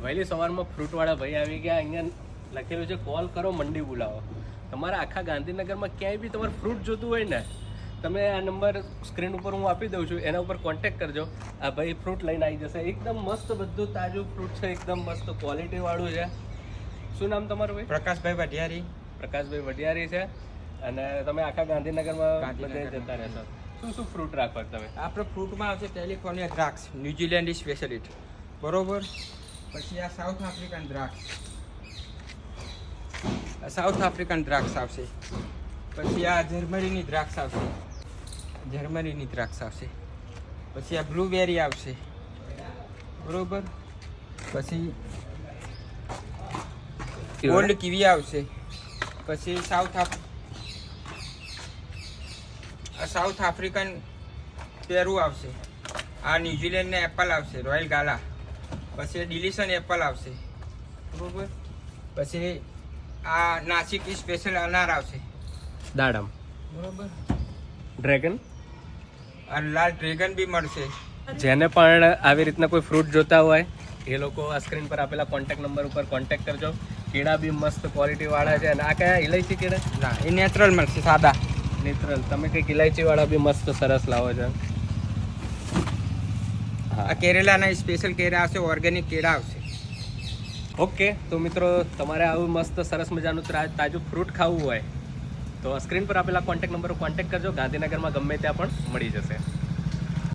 વહેલી સવારમાં ફ્રૂટવાળા ભાઈ આવી ગયા. અહીંયા લખેલું છે કોલ કરો મંડી બોલાવો. તમારા આખા ગાંધીનગરમાં ક્યાંય બી તમારે ફ્રૂટ જોતું હોય ને, તમે આ નંબર સ્ક્રીન ઉપર હું આપી દઉં છું, એના ઉપર કોન્ટેક્ટ કરજો. આ ભાઈ ફ્રૂટ લઈને આવી જશે. એકદમ મસ્ત બધું તાજું ફ્રૂટ છે, એકદમ મસ્ત ક્વોલિટી વાળું છે. શું નામ તમારું ભાઈ? પ્રકાશભાઈ વઢિયારી. પ્રકાશભાઈ વઢિયારી છે. અને તમે આખા ગાંધીનગરમાં બધે જતા રહેશો. શું શું ફ્રૂટ રાખો તમે? આપણે ફ્રૂટમાં આવશે કેલિફોર્નિયા દ્રાક્ષ, ન્યુઝીલેન્ડ સ્પેશિયાલિટી, બરોબર. પછી આ સાઉથ આફ્રિકન દ્રાક્ષ, સાઉથ આફ્રિકન દ્રાક્ષ આવશે. પછી આ જર્મનીની દ્રાક્ષ આવશે, જર્મનીની દ્રાક્ષ આવશે. પછી આ બ્લુબેરી આવશે, બરોબર. પછી ગોલ્ડ કીવી આવશે. પછી સાઉથ આફ્રિકન પેરું આવશે. આ ન્યુઝીલેન્ડના એપલ આવશે, રોયલ ગાલા. પછી ડિલિશન એપલ આવશે, બરોબર. પછી આ નાસિક સ્પેશિયલ અનાર આવશે, દાડમ, બરોબર. ડ્રેગન, આ લાલ ડ્રેગન બી મળશે. જેને પણ આવી રીતના કોઈ ફ્રૂટ જોતા હોય એ લોકો આ સ્ક્રીન પર આપેલા કોન્ટેક્ટ નંબર ઉપર કોન્ટેક્ટ કરજો. કેળા બી મસ્ત ક્વોલિટી વાળા છે. અને આ કયા ઇલાયચી કેળા? ના, એ નેચરલ મળશે, સાદા નેચરલ. તમે કંઈક ઇલાયચી વાળા બી મસ્ત સરસ લાવો છો. આ કેરેલાના સ્પેશિયલ કેળા આવશે, ઓર્ગેનિક કેળા આવશે. ઓકે, તો મિત્રો તમારે આવું મસ્ત સરસ મજાનું તાજું ફ્રૂટ ખાવું હોય તો સ્ક્રીન પર આપેલા કોન્ટેક્ટ નંબર પર કોન્ટેક્ટ કરજો. ગાંધીનગરમાં ગમે ત્યાં પણ મળી જશે.